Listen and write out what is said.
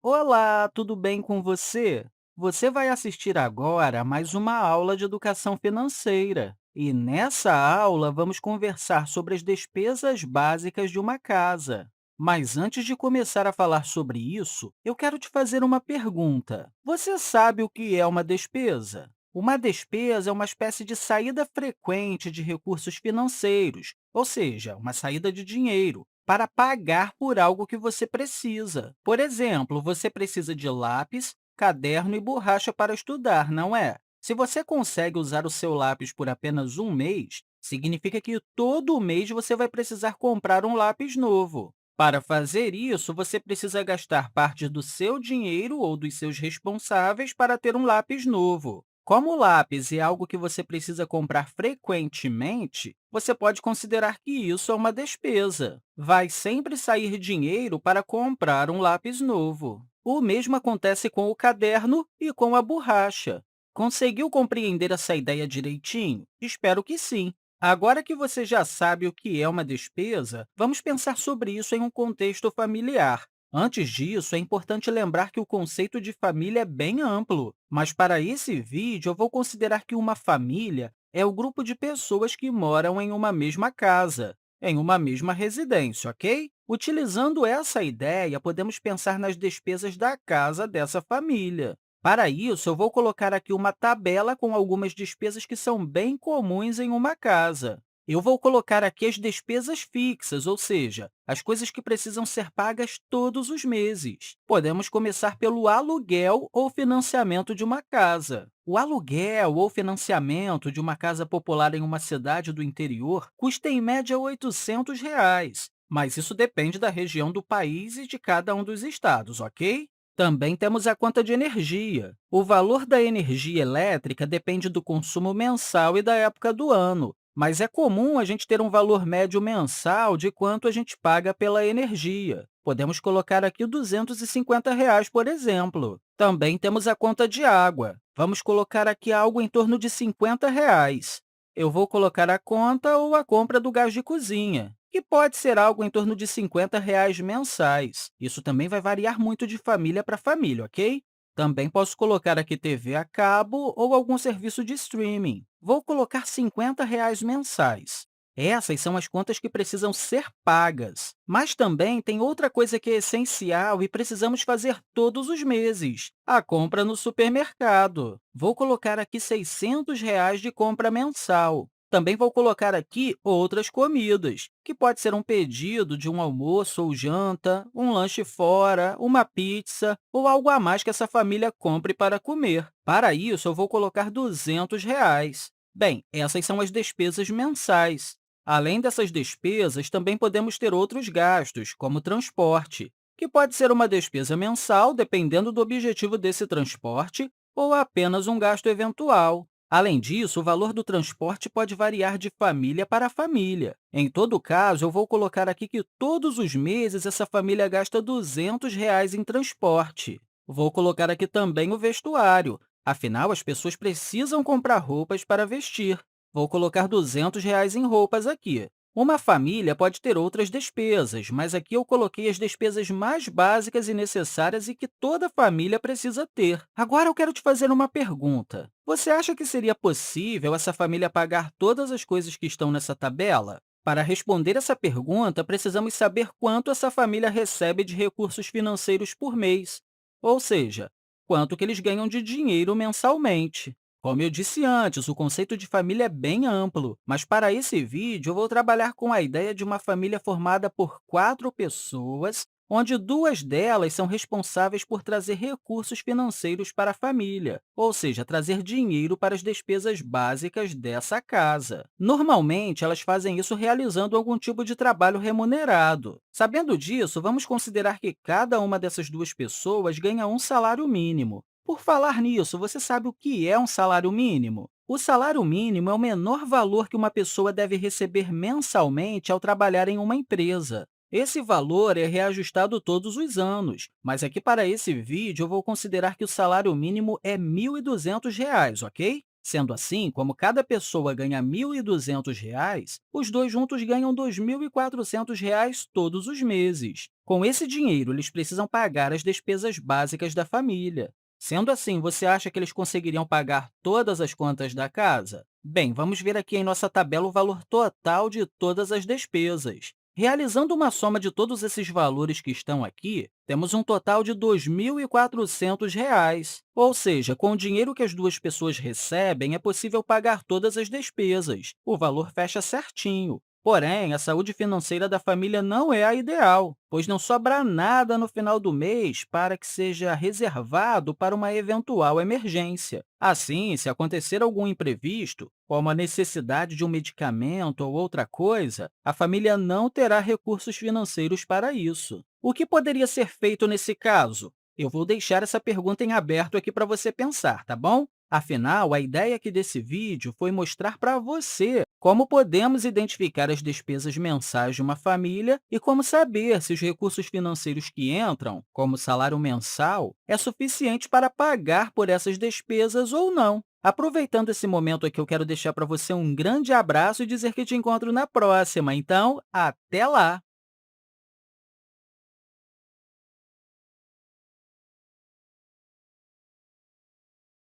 Olá, tudo bem com você? Você vai assistir agora a mais uma aula de educação financeira. E nessa aula, vamos conversar sobre as despesas básicas de uma casa. Mas antes de começar a falar sobre isso, eu quero te fazer uma pergunta. Você sabe o que é uma despesa? Uma despesa é uma espécie de saída frequente de recursos financeiros, ou seja, uma saída de dinheiro para pagar por algo que você precisa. Por exemplo, você precisa de lápis, caderno e borracha para estudar, não é? Se você consegue usar o seu lápis por apenas um mês, significa que todo mês você vai precisar comprar um lápis novo. Para fazer isso, você precisa gastar parte do seu dinheiro ou dos seus responsáveis para ter um lápis novo. Como o lápis é algo que você precisa comprar frequentemente, você pode considerar que isso é uma despesa. Vai sempre sair dinheiro para comprar um lápis novo. O mesmo acontece com o caderno e com a borracha. Conseguiu compreender essa ideia direitinho? Espero que sim. Agora que você já sabe o que é uma despesa, vamos pensar sobre isso em um contexto familiar. Antes disso, é importante lembrar que o conceito de família é bem amplo, mas para esse vídeo eu vou considerar que uma família é o grupo de pessoas que moram em uma mesma casa, em uma mesma residência, ok? Utilizando essa ideia, podemos pensar nas despesas da casa dessa família. Para isso, eu vou colocar aqui uma tabela com algumas despesas que são bem comuns em uma casa. Eu vou colocar aqui as despesas fixas, ou seja, as coisas que precisam ser pagas todos os meses. Podemos começar pelo aluguel ou financiamento de uma casa. O aluguel ou financiamento de uma casa popular em uma cidade do interior custa, em média, R$ 800, mas isso depende da região do país e de cada um dos estados, ok? Também temos a conta de energia. O valor da energia elétrica depende do consumo mensal e da época do ano, mas é comum a gente ter um valor médio mensal de quanto a gente paga pela energia. Podemos colocar aqui R$ 250, por exemplo. Também temos a conta de água. Vamos colocar aqui algo em torno de R$ 50. Eu vou colocar a conta ou a compra do gás de cozinha, que pode ser algo em torno de R$ 50 mensais. Isso também vai variar muito de família para família, ok? Também posso colocar aqui TV a cabo ou algum serviço de streaming. Vou colocar R$ 50 mensais. Essas são as contas que precisam ser pagas. Mas também tem outra coisa que é essencial e precisamos fazer todos os meses: a compra no supermercado. Vou colocar aqui R$ 600 de compra mensal. Também vou colocar aqui outras comidas, que pode ser um pedido de um almoço ou janta, um lanche fora, uma pizza ou algo a mais que essa família compre para comer. Para isso, eu vou colocar R$ 200. Bem, essas são as despesas mensais. Além dessas despesas, também podemos ter outros gastos, como transporte, que pode ser uma despesa mensal, dependendo do objetivo desse transporte, ou apenas um gasto eventual. Além disso, o valor do transporte pode variar de família para família. Em todo caso, eu vou colocar aqui que todos os meses essa família gasta R$ 200 em transporte. Vou colocar aqui também o vestuário. Afinal, as pessoas precisam comprar roupas para vestir. Vou colocar R$ 200 em roupas aqui. Uma família pode ter outras despesas, mas aqui eu coloquei as despesas mais básicas e necessárias e que toda família precisa ter. Agora eu quero te fazer uma pergunta. Você acha que seria possível essa família pagar todas as coisas que estão nessa tabela? Para responder essa pergunta, precisamos saber quanto essa família recebe de recursos financeiros por mês, ou seja, quanto que eles ganham de dinheiro mensalmente. Como eu disse antes, o conceito de família é bem amplo, mas para esse vídeo eu vou trabalhar com a ideia de uma família formada por quatro pessoas, onde duas delas são responsáveis por trazer recursos financeiros para a família, ou seja, trazer dinheiro para as despesas básicas dessa casa. Normalmente, elas fazem isso realizando algum tipo de trabalho remunerado. Sabendo disso, vamos considerar que cada uma dessas duas pessoas ganha um salário mínimo. Por falar nisso, você sabe o que é um salário mínimo? O salário mínimo é o menor valor que uma pessoa deve receber mensalmente ao trabalhar em uma empresa. Esse valor é reajustado todos os anos, mas aqui para esse vídeo eu vou considerar que o salário mínimo é R$ 1.200, ok? Sendo assim, como cada pessoa ganha R$ 1.200, os dois juntos ganham R$ 2.400 todos os meses. Com esse dinheiro, eles precisam pagar as despesas básicas da família. Sendo assim, você acha que eles conseguiriam pagar todas as contas da casa? Bem, vamos ver aqui em nossa tabela o valor total de todas as despesas. Realizando uma soma de todos esses valores que estão aqui, temos um total de R$ 2.400. Ou seja, com o dinheiro que as duas pessoas recebem, é possível pagar todas as despesas. O valor fecha certinho. Porém, a saúde financeira da família não é a ideal, pois não sobra nada no final do mês para que seja reservado para uma eventual emergência. Assim, se acontecer algum imprevisto, como a necessidade de um medicamento ou outra coisa, a família não terá recursos financeiros para isso. O que poderia ser feito nesse caso? Eu vou deixar essa pergunta em aberto aqui para você pensar, tá bom? Afinal, a ideia aqui desse vídeo foi mostrar para você como podemos identificar as despesas mensais de uma família e como saber se os recursos financeiros que entram, como o salário mensal, é suficiente para pagar por essas despesas ou não. Aproveitando esse momento aqui, eu quero deixar para você um grande abraço e dizer que te encontro na próxima. Então, até lá!